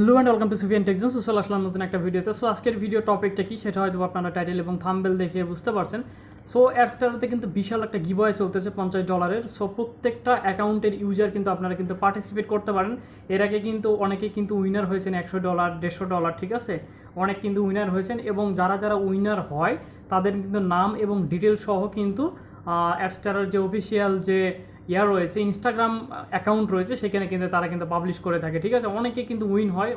Hello and welcome to Sufiyan Techzone. চলে আসলাম নতুন একটা ভিডিওতে। সো আজকের ভিডিও টপিকটা কি সেটা হয়তো আপনারা টাইটেল এবং থাম্বনেল দেখে বুঝতে পারছেন। সো অ্যাডস্টারতে কিন্তু বিশাল একটা গিভওয়ে চলতেছে $50। সো প্রত্যেকটা অ্যাকাউন্টের ইউজার কিন্তু আপনারা কিন্তু পার্টিসিপেট করতে পারেন। এর আগে কিন্তু অনেকে কিন্তু উইনার হয়েছেন $100, $150, ঠিক আছে, অনেক কিন্তু উইনার হয়েছেন। এবং যারা যারা উইনার হয় তাদের কিন্তু নাম এবং ডিটেল সহ কিন্তু অ্যাডস্টারের যে অফিসিয়াল যে রয়েছে ইনস্টাগ্রাম অ্যাকাউন্ট রয়েছে সেখানে কিন্তু তারা কিন্তু পাবলিশ করে থাকে, ঠিক আছে। অনেকে কিন্তু উইন হয়,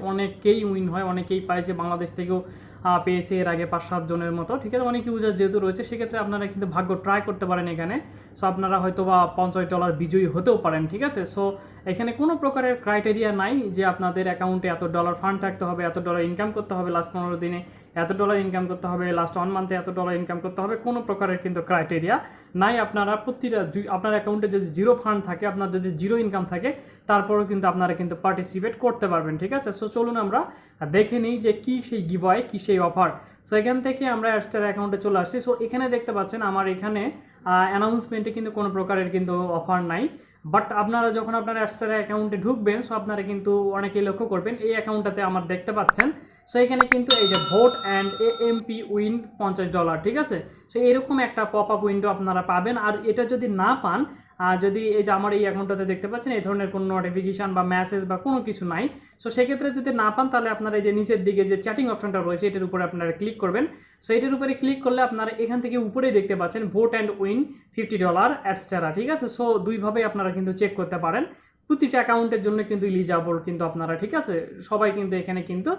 অনেকেই পাইছে, বাংলাদেশ থেকেও পেয়েছে এর আগে 5-7 জনের মতো, ঠিক আছে। অনেক ইউজার যেহেতু রয়েছে সেক্ষেত্রে আপনারা কিন্তু ভাগ্য ট্রাই করতে পারেন এখানে। সো আপনারা হয়তো বা $50 বিজয়ী হতেও পারেন, ঠিক আছে। সো এখানে কোনো প্রকারের ক্রাইটেরিয়া নাই যে আপনাদের অ্যাকাউন্টে এত ডলার ফান্ড থাকতে হবে, এত ডলার ইনকাম করতে হবে লাস্ট 15 দিনে, এত ডলার ইনকাম করতে হবে লাস্ট 1 মান্থে, এত ডলার ইনকাম করতে হবে, কোনো প্রকারের কিন্তু ক্রাইটেরিয়া নাই। আপনারা প্রতিটা আপনার অ্যাকাউন্টে যদি জিরো ফান্ড থাকে, আপনার যদি জিরো ইনকাম থাকে, তারপরেও কিন্তু আপনারা কিন্তু পার্টিসিপেট করতে পারবেন, ঠিক আছে। সো চলুন আমরা দেখে নিই যে কী সেই গিভওয়ে, কী সেই অফার। সো এখান থেকে আমরা অ্যাডস্টার অ্যাকাউন্টে চলে আসছি। সো এখানে দেখতে পাচ্ছেন আমার এখানে অ্যানাউন্সমেন্টে কিন্তু কোনো প্রকারের কিন্তু অফার নাই। বাট আপনারা যখন আপনার অ্যাডস্টার অ্যাকাউন্টে ঢুকবেন, সো আপনারা কিন্তু অনেকেই লক্ষ্য করবেন এই অ্যাকাউন্টটাতে আমার দেখতে পাচ্ছেন। সো এখানে কিন্তু এই যে ভোট অ্যান্ড এএমপি উইন $50, ঠিক আছে। সো এরকম একটা পপ আপ উইন্ডো আপনারা পাবেন। আর এটা যদি না পান, যদি এই যে আমার এই অ্যাকাউন্টটাতে দেখতে পাচ্ছেন এই ধরনের কোনো নোটিফিকেশান বা মেসেজ বা কোনো কিছু নাই, সো সেক্ষেত্রে যদি না পান তাহলে আপনারা এই যে নিচের দিকে যে চ্যাটিং অপশনটা রয়েছে এটার উপরে আপনারা ক্লিক করবেন। সো এটার উপরে ক্লিক করলে আপনারা এখান থেকে উপরেই দেখতে পাচ্ছেন ভোট অ্যান্ড উইন $50 অ্যাডস্টারা, ঠিক আছে। সো দুইভাবে আপনারা কিন্তু চেক করতে পারেন। প্রতিটা অ্যাকাউন্টের জন্য কিন্তু ইলিজিবল কিন্তু আপনারা, ঠিক আছে। সবাই কিন্তু এখানে কিন্তু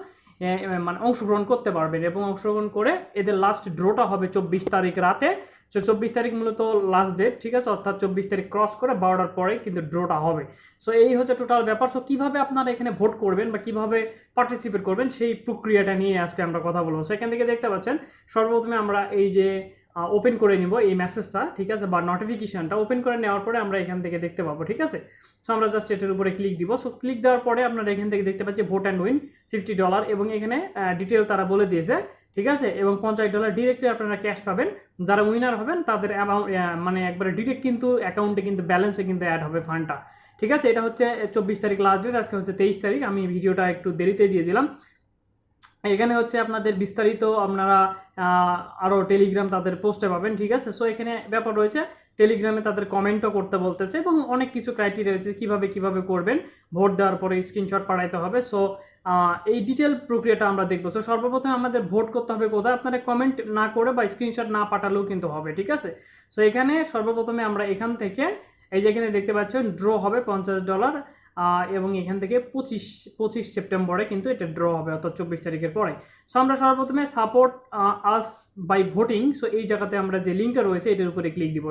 মানে অংশগ্রহণ করতে পারবেন এবং অংশগ্রহণ করে এদের লাস্ট ড্রটা হবে 24 তারিখ রাতে। সো 24 তারিখ মূলত লাস্ট ডেট, ঠিক আছে, অর্থাৎ 24 তারিখ ক্রস করে 12টার পরে কিন্তু ড্রটা হবে। সো এই হচ্ছে টোটাল ব্যাপার। সো কীভাবে আপনারা এখানে ভোট করবেন বা কীভাবে পার্টিসিপেট করবেন সেই প্রক্রিয়াটা নিয়ে আজকে আমরা কথা বলবো। সো এখান থেকে দেখতে পাচ্ছেন সর্বপ্রথমে আমরা এই যে ওপেন করে নিব এই মেসেজটা, ঠিক আছে, বা নোটিফিকেশনটা ওপেন করে নেওয়ার পরে আমরা এখান থেকে দেখতে পাবো, ঠিক আছে। সো আমরা জাস্ট এটার উপরে ক্লিক দিব। সো ক্লিক দেওয়ার পরে আপনারা এখান থেকে দেখতে পাচ্ছি ভোট অ্যান্ড উইন $50 এবং এখানে ডিটেল তারা বলে দিয়েছে, ঠিক আছে। এবং $50 ডিরেক্টলি আপনারা ক্যাশ পাবেন। যারা উইনার হবেন তাদের অ্যামাউন্ট মানে একবারে ডিরেক্ট কিন্তু অ্যাকাউন্টে কিন্তু ব্যালেন্সে কিন্তু অ্যাড হবে ফান্ডটা, ঠিক আছে। এটা হচ্ছে 24 তারিখ লাস্ট ডেট, আজকে হচ্ছে 23 তারিখ। আমি ভিডিওটা একটু দেরিতে দিয়ে দিলাম। এখানে হচ্ছে আপনাদের বিস্তারিত আপনারা আরও টেলিগ্রাম তাদের পোস্টে পাবেন, ঠিক আছে। সো এখানে ব্যাপার রয়েছে টেলিগ্রামে তাদের কমেন্টও করতে বলতেছে এবং অনেক কিছু ক্রাইটেরিয়া রয়েছে কীভাবে করবেন। ভোট দেওয়ার পরে স্ক্রিনশট পাঠাইতে হবে। সো এই ডিটেল প্রক্রিয়াটা আমরা দেখবো। সো সর্বপ্রথম আমাদের ভোট করতে হবে কোথায়, আপনারা কমেন্ট না করে বা স্ক্রিনশট না পাঠালেও কিন্তু হবে, ঠিক আছে। সো এখানে সর্বপ্রথমে আমরা এখান থেকে এই যে এখানে দেখতে পাচ্ছেন ড্র হবে $50 এবং এখান থেকে 25 সেপ্টেম্বরে কিন্তু এটা ড্র হবে, অর্থাৎ 24 তারিখের পরে। সো আমরা সর্বপ্রথমে support us by voting, so এই জায়গাতে আমরা যে লিঙ্কটা রয়েছে এটার উপরে ক্লিক দিব,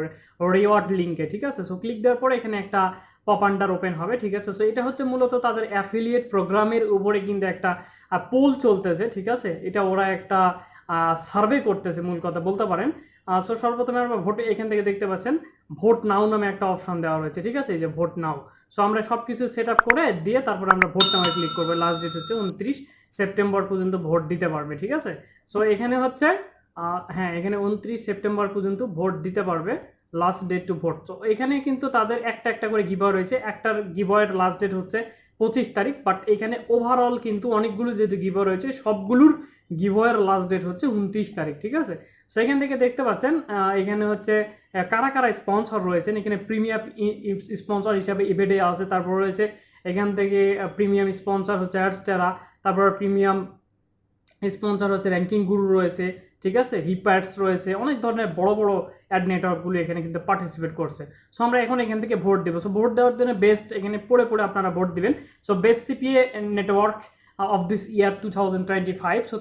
রিওয়ার্ড লিঙ্কে, ঠিক আছে। সো ক্লিক দেওয়ার পরে এখানে একটা পপ আন্ডার ওপেন হবে, ঠিক আছে। সো এটা হচ্ছে মূলত তাদের অ্যাফিলিয়েট প্রোগ্রামের উপরে কিন্তু একটা পোল চলতেছে, ঠিক আছে। এটা ওরা একটা সার্ভে করতেছে মূল কথা বলতে পারেন। সো সর্বপ্রথমে আমরা ভোট এখান থেকে দেখতে পাচ্ছেন ভোট নাও নামে একটা অপশন দেওয়া রয়েছে, ঠিক আছে, এই যে ভোট নাও। সো আমরা সব কিছু সেট আপ করে দিয়ে তারপর আমরা ভোট নামে ক্লিক করবো। লাস্ট ডেট হচ্ছে 29 সেপ্টেম্বর পর্যন্ত ভোট দিতে পারবে, ঠিক আছে। সো এখানে হচ্ছে হ্যাঁ, এখানে 29 সেপ্টেম্বর পর্যন্ত ভোট দিতে পারবে, লাস্ট ডেট টু ভোট। তো এখানে কিন্তু তাদের একটা একটা করে গিভওয়ে রয়েছে। একটার গিভওয়ের লাস্ট ডেট হচ্ছে 25 তারিখ, বাট এখানে ওভারঅল কিন্তু অনেকগুলো যেহেতু গিভওয়ে রয়েছে সবগুলোর গিভওয়ের লাস্ট ডেট হচ্ছে 29 তারিখ, ঠিক আছে। সো এখান থেকে দেখতে পাচ্ছেন এখানে হচ্ছে কারা কারা স্পন্সর রয়েছেন। এখানে প্রিমিয়াম স্পন্সর হিসাবে ইভেডে আছে, তারপর রয়েছে এখান থেকে প্রিমিয়াম স্পন্সর হচ্ছে অ্যাডস্টারা, তারপর প্রিমিয়াম স্পন্সর হচ্ছে র্যাঙ্কিং গুরু রয়েছে, ঠিক আছে, হিপ্যাডস রয়েছে, অনেক ধরনের বড় বড় অ্যাড নেটওয়ার্কগুলো এখানে কিন্তু পার্টিসিপেট করছে। সো আমরা এখন এখান থেকে ভোট দেবো। সো ভোট দেওয়ার জন্য বেস্ট এখানে পড়ে আপনারা ভোট দিবেন। So best CPA network of this year 2025। So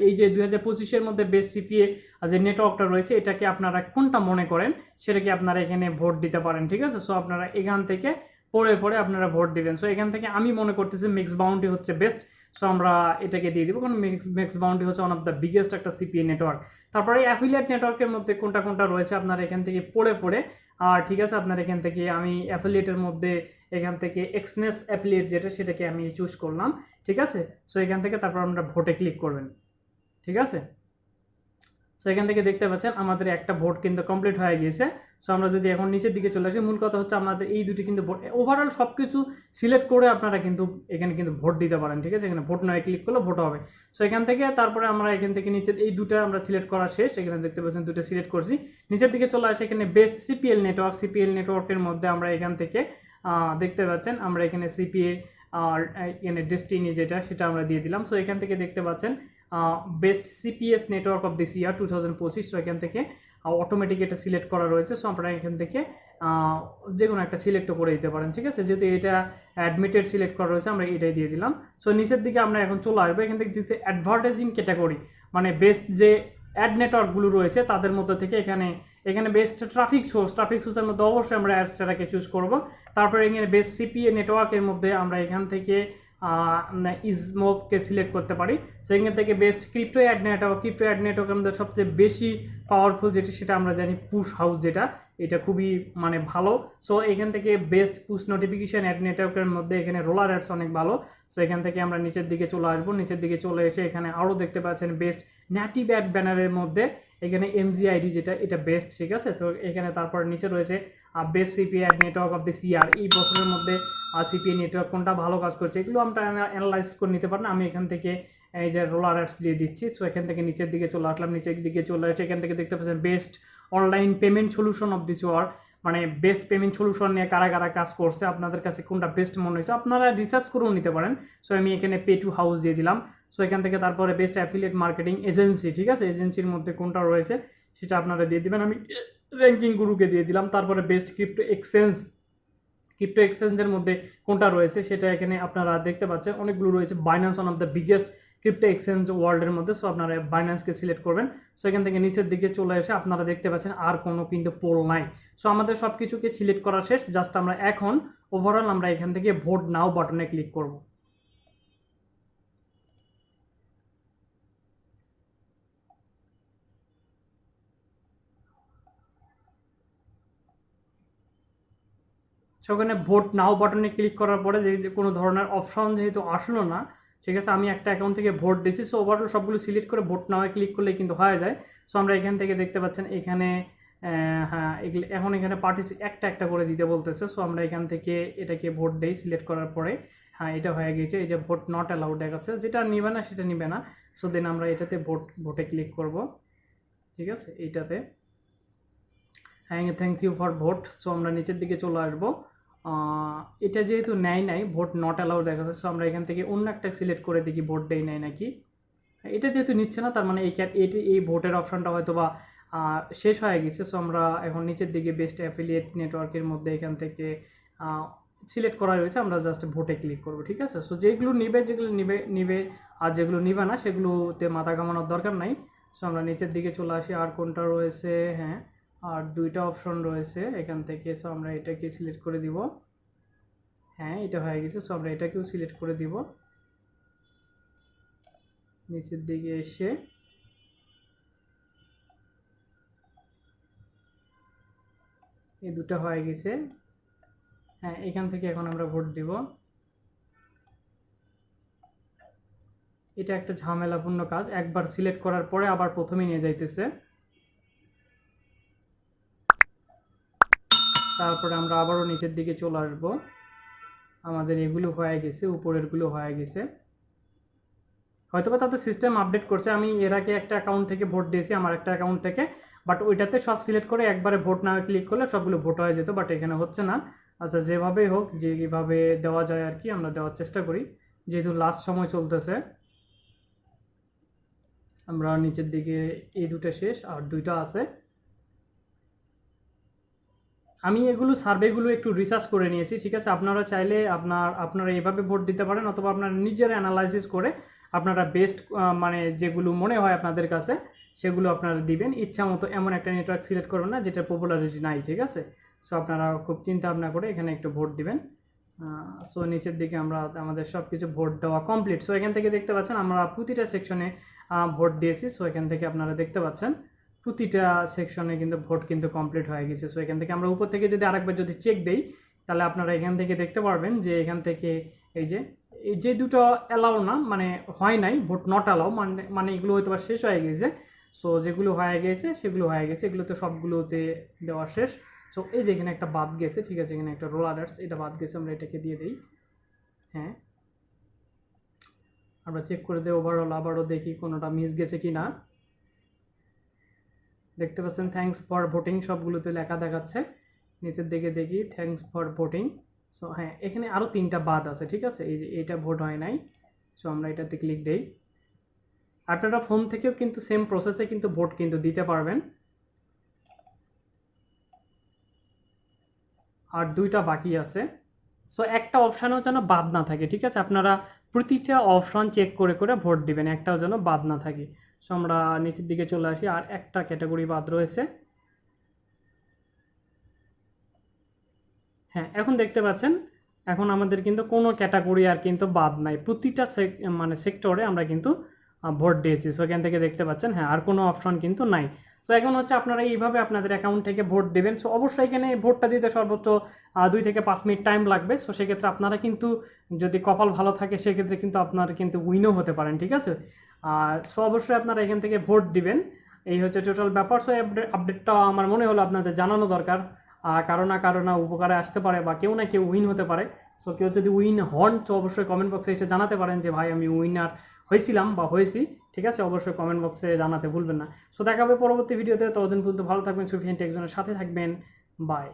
এই যে 2025-এর মধ্যে বেস্ট সিপিএ যে নেটওয়ার্কটা রয়েছে এটাকে আপনারা কোনটা মনে করেন সেটাকে আপনারা এখানে ভোট দিতে পারেন, ঠিক আছে। সো আপনারা এখান থেকে পড়ে আপনারা ভোট দিবেন। সো এখান থেকে আমি মনে করতেছি মিক্স বাউন্ডি হচ্ছে বেস্ট। সো আমরা এটাকে দিয়ে দিব, কারণ মিক্স বাউন্ডি হচ্ছে ওয়ান অফ দ্য বিগেস্ট একটা সিপিএ নেটওয়ার্ক। তারপরে অ্যাফিলিয়েট নেটওয়ার্কের মধ্যে কোনটা রয়েছে আপনারা এখান থেকে পড়ে আর, ঠিক আছে, আপনার এখান থেকে আমি অ্যাফিলিয়েটের মধ্যে এখান থেকে এক্সনেস অ্যাফিলিয়েট যেটা সেটাকে আমি চুজ করলাম, ঠিক আছে। সো এখান থেকে তারপর আমরা ভোটে ক্লিক করবেন, ঠিক আছে। সো সো এখান থেকে দেখতে পাচ্ছেন আমাদের একটা ভোট কিন্তু কমপ্লিট হয়ে গিয়েছে। সো আমরা যদি এখন নিচের দিকে চলে আসি, মূল কথা হচ্ছে আমাদের এই দুটি কিন্তু ভোট, ওভারঅল সব কিছু সিলেক্ট করে আপনারা কিন্তু এখানে কিন্তু ভোট দিতে পারেন, ঠিক আছে। এখানে ভোট নয় ক্লিক করলে ভোট হবে। সো এখান থেকে তারপরে আমরা এখান থেকে নিচে এই দুটো আমরা সিলেক্ট করা শেষ, এখানে দেখতে পাচ্ছেন দুটো সিলেক্ট করছি। নিচের দিকে চলে আসে এখানে বেস্ট সিপিএল নেটওয়ার্ক, সিপিএল নেটওয়ার্কের মধ্যে আমরা এখান থেকে দেখতে পাচ্ছেন আমরা এখানে সিপিএ আর এখানে ডেস্টিনি যেটা সেটা আমরা দিয়ে দিলাম। সো এখান থেকে দেখতে পাচ্ছেন best CPS network of this year 2025। So এখান থেকে অটোমেটিক এটা সিলেক্ট করা রয়েছে। সো আপনারা এখান থেকে যে কোনো একটা সিলেক্টও করে দিতে পারেন, ঠিক আছে। যেহেতু এটা অ্যাডমিটেড সিলেক্ট করা রয়েছে আমরা এটাই দিয়ে দিলাম। সো নিচের দিকে আমরা এখন চলে আসবো, এখান থেকে দিতে অ্যাডভার্টাইজিং ক্যাটাগরি, মানে বেস্ট যে অ্যাড নেটওয়ার্কগুলো রয়েছে তাদের মধ্যে থেকে এখানে বেস্ট ট্রাফিক সোর্সের মধ্যে অবশ্যই আমরা অ্যাডসটাকে চুজ করব। তারপরে এখানে বেস্ট সিপিএ নেটওয়ার্কের মধ্যে আমরা এখান থেকে ইজমোভকে সিলেক্ট করতে পারি। সো এখান থেকে বেস্ট ক্রিপ্টো অ্যাড নেটওয়ার্ক আমাদের সবচেয়ে বেশি পাওয়ারফুল যেটা সেটা আমরা জানি পুশ হাউস, যেটা এটা খুবই মানে ভালো। সো এখান থেকে বেস্ট পুশ নোটিফিকেশান অ্যাড নেটওয়ার্কের মধ্যে এখানে রোলার অ্যাডস অনেক ভালো। সো এখান থেকে আমরা নিচের দিকে চলে আসবো, নিচের দিকে চলে এসে এখানে আরও দেখতে পাচ্ছেন বেস্ট নেটিভ অ্যাড ব্যানারের মধ্যে এখানে এমজিআইডি যেটা এটা বেস্ট, ঠিক আছে। তো এখানে তারপর নিচে রয়েছে best CPA ad network of this year, এই বছরের মধ্যে সিপিএ নেটওয়ার্ক কোনটা ভালো কাজ করছে এগুলো আমরা অ্যানালাইজ করে নিতে পারেন। আমি এখান থেকে এই যে রোলার অ্যাডস দিয়ে দিচ্ছি। সো এখান থেকে নিচের দিকে চলে আসলাম, নিচের দিকে চলে আসে এখান থেকে দেখতে পাচ্ছেন best online payment solution of this ইয়ার, মানে বেস্ট পেমেন্ট সলিউশন নিয়ে কারা কারা কাজ করছে, আপনাদের কাছে কোনটা বেস্ট মনে হয়েছে আপনারা রিসার্চ করেও নিতে পারেন। সো আমি এখানে পে টু হাউস দিয়ে দিলাম। সো এখান থেকে তারপরে বেস্ট অ্যাফিলিয়েট মার্কেটিং এজেন্সি, ঠিক আছে, এজেন্সির মধ্যে কোনটা রয়েছে সেটা আপনারা দিয়ে দিবেন। আমি র্যাঙ্কিং গুরুকে দিয়ে দিলাম। তারপরে বেস্ট ক্রিপ্টো এক্সচেঞ্জের মধ্যে কোনটা রয়েছে সেটা এখানে আপনারা দেখতে পাচ্ছেন অনেকগুলো রয়েছে। Binance one of the biggest crypto exchange ওয়ার্ল্ডের মধ্যে। সো আপনারা বাইন্যান্সকে সিলেক্ট করবেন। সো এখান থেকে নিচের দিকে চলে এসে আপনারা দেখতে পাচ্ছেন আর কোনো কিন্তু পোল নাই। সো আমাদের সব কিছুকে সিলেক্ট করা শেষ, জাস্ট আমরা এখন ওভারঅল আমরা এখান থেকে ভোট নাও বাটনে ক্লিক করব। সেখানে ভোট নাও বাটনে ক্লিক করার পরে যে কোনো ধরনের অপশন যেহেতু আসলো না, ঠিক আছে, আমি একটা অ্যাকাউন্ট থেকে ভোট দিয়েছি। সো ওভারঅল সবগুলো সিলেক্ট করে ভোট নাও ক্লিক করলে কিন্তু হয়ে যায়। সো আমরা এখান থেকে দেখতে পাচ্ছেন এখানে হ্যাঁ এখন এখানে একটা একটা করে দিতে বলতেছে। সো আমরা এখান থেকে এটাকে ভোট দেই সিলেক্ট করার পরে, হ্যাঁ এটা হয়ে গেছে। এই যে ভোট নট অ্যালাউড দেখাচ্ছে, যেটা নিবে না সেটা নিবে না। সো দেন আমরা এটাতে ভোটে ক্লিক করব, ঠিক আছে, এইটাতে। হ্যাঁ thank you for vote. So আমরা নিচের দিকে চলে আসবো। এটা যেহেতু নেয় নাই, ভোট নট অ্যালাউ দেখাচ্ছে। সো আমরা এখান থেকে অন্য একটা সিলেক্ট করে দেখি ভোট দেয় নাই নাকি। এটা যেহেতু নিচ্ছে না তার মানে এই ভোটের অপশনটা হয়তো বা শেষ হয়ে গেছে। সো আমরা এখন নিচের দিকে বেস্ট অ্যাফিলিয়েট নেটওয়ার্কের মধ্যে এখান থেকে সিলেক্ট করা রয়েছে, আমরা জাস্ট ভোটে ক্লিক করবো, ঠিক আছে। সো যেগুলো নিবে আর যেগুলো নিবে না সেগুলোতে মাথা ঘামানোর দরকার নাই। সো আমরা নিচের দিকে চলে আসি, আর কোনটা রয়েছে, হ্যাঁ আর দুইটা অপশন রয়েছে এখান থেকে। সো আমরা এটাকে সিলেক্ট করে দিব, হ্যাঁ এটা হয়ে গেছে। সো আমরা এটাকেও সিলেক্ট করে দিব। নিচের দিকে এসে এই দুটো হয়ে গেছে, হ্যাঁ এখান থেকে এখন আমরা ভোট দিব। এটা একটা ঝামেলাপূর্ণ কাজ, একবার সিলেক্ট করার পরে আবার প্রথমে নিয়ে যাইতেছে। তারপরে আমরা আবারও নিচের দিকে চলে আসব। আমাদের এগুলো হয়ে গেছে, উপরেরগুলো হয়ে গেছে। হয়তোবা তাদের সিস্টেম আপডেট করছে। আমি এর আগে একটা অ্যাকাউন্ট থেকে ভোট দিয়েছি, আমার একটা অ্যাকাউন্ট থেকে, বাট ওইটাতে সব সিলেক্ট করে একবারে ভোট না ক্লিক করলে সবগুলো ভোট হয়ে যেত, বাট এখানে হচ্ছে না। আচ্ছা যেভাবেই হোক, যেভাবে দেওয়া যায় আর কি আমরা দেওয়ার চেষ্টা করি, যেহেতু লাস্ট সময় চলতেছে। আমরা নিচের দিকে এই দুটো শেষ, আর দুইটা আছে। আমি এগুলো সার্ভেগুলো একটু রিসার্চ করে নিয়েছি, ঠিক আছে। আপনারা চাইলে আপনারা এইভাবে ভোট দিতে পারেন, অথবা আপনারা নিজেরা অ্যানালাইসিস করে আপনারা বেস্ট মানে যেগুলো মনে হয় আপনাদের কাছে সেগুলো আপনারা দিবেন। ইচ্ছা মতো এমন একটা নেটওয়ার্ক সিলেক্ট করবেন না যেটা পপুলারিটি নাই, ঠিক আছে। সো আপনারা খুব চিন্তা ভাবনা করে এখানে একটু ভোট দিবেন। সো নিচের দিকে আমরা আমাদের সব কিছু ভোট দেওয়া কমপ্লিট। সো এখান থেকে দেখতে পাচ্ছেন আমরা প্রতিটা সেকশনে ভোট দিয়েছি। সো এখান থেকে আপনারা দেখতে পাচ্ছেন প্রতিটা সেকশনে কিন্তু ভোট কিন্তু কমপ্লিট হয়ে গেছে। সো এখান থেকে আমরা উপর থেকে যদি আরেকবার যদি চেক দেই তাহলে আপনারা এখান থেকে দেখতে পারবেন যে এখান থেকে এই যে দুটো অ্যালাউ না, মানে হয় নাই, ভোট নট অ্যালাউ, মানে এগুলো হয়তো বা শেষ হয়ে গেছে। সো যেগুলো হয়ে গেছে সেগুলো হয়ে গেছে, এগুলো তো সবগুলোতে দেওয়া শেষ। সো এই দেখেন একটা বাদ গেছে, ঠিক আছে, এখানে একটা রোলার আর্টস এটা বাদ গেছে, আমরা এটাকে দিয়ে দিই। হ্যাঁ, আমরা চেক করে দিই ওভারঅল, আবারও দেখি কোনোটা মিস গেছে কি না। দেখতে পাচ্ছেন থ্যাঙ্কস ফর ভোটিং সবগুলোতে লেখা দেখাচ্ছে, নিচের দিকে দেখি থ্যাঙ্কস ফর ভোটিং। সো হ্যাঁ, এখানে আরও 3টা বাদ আছে, ঠিক আছে, এই যে এটা ভোট হয় নাই। সো আমরা এটাতে ক্লিক দেই। আপনারা ফোন থেকেও কিন্তু সেম প্রসেসে কিন্তু ভোট কিন্তু দিতে পারবেন। আর 2টা বাকি আছে। সো একটা অপশানও যেন বাদ না থাকে, ঠিক আছে, আপনারা প্রতিটা অপশন চেক করে করে ভোট দিবেন, একটাও যেন বাদ না থাকে। সো আমরা নিচের দিকে চলে আসি, আর একটা ক্যাটাগরি বাদ রয়েছে। হ্যাঁ, এখন দেখতে পাচ্ছেন এখন আমাদের কিন্তু কোনো ক্যাটাগরি আর কিন্তু বাদ নাই, প্রতিটা মানে সেক্টরে আমরা কিন্তু ভোট দিয়েছি। সো এখান থেকে দেখতে পাচ্ছেন হ্যাঁ আর কোনো অপশন কিন্তু নাই। সো এখন হচ্ছে আপনারা এইভাবে আপনাদের অ্যাকাউন্ট থেকে ভোট দেবেন। সো অবশ্যই এখানে ভোটটা দিতে সর্বোচ্চ 2 থেকে 5 মিনিট টাইম লাগবে। সো সেক্ষেত্রে আপনারা কিন্তু যদি কপাল ভালো থাকে সেক্ষেত্রে কিন্তু আপনারা কিন্তু উইনও হতে পারেন, ঠিক আছে। আর সো অবশ্যই আপনারা এখান থেকে ভোট দিবেন, এই হচ্ছে টোটাল ব্যাপার। সো আপডেটটা আমার মনে হলো আপনাদের জানানো দরকার, কারো না উপকারে আসতে পারে বা কেউ না কেউ উইন হতে পারে। সো কেউ যদি উইন হন তো অবশ্যই কমেন্ট বক্সে এসে জানাতে পারেন যে ভাই আমি উইনার হয়েছিলাম বা হয়েছি, ঠিক আছে, অবশ্যই কমেন্ট বক্সে জানাতে ভুলবেন না। সো দেখা হবে পরবর্তী ভিডিওতে, ততদিন পর্যন্ত ভালো থাকবেন, সুফিয়ান টেকজনের সাথে থাকবেন, বাই।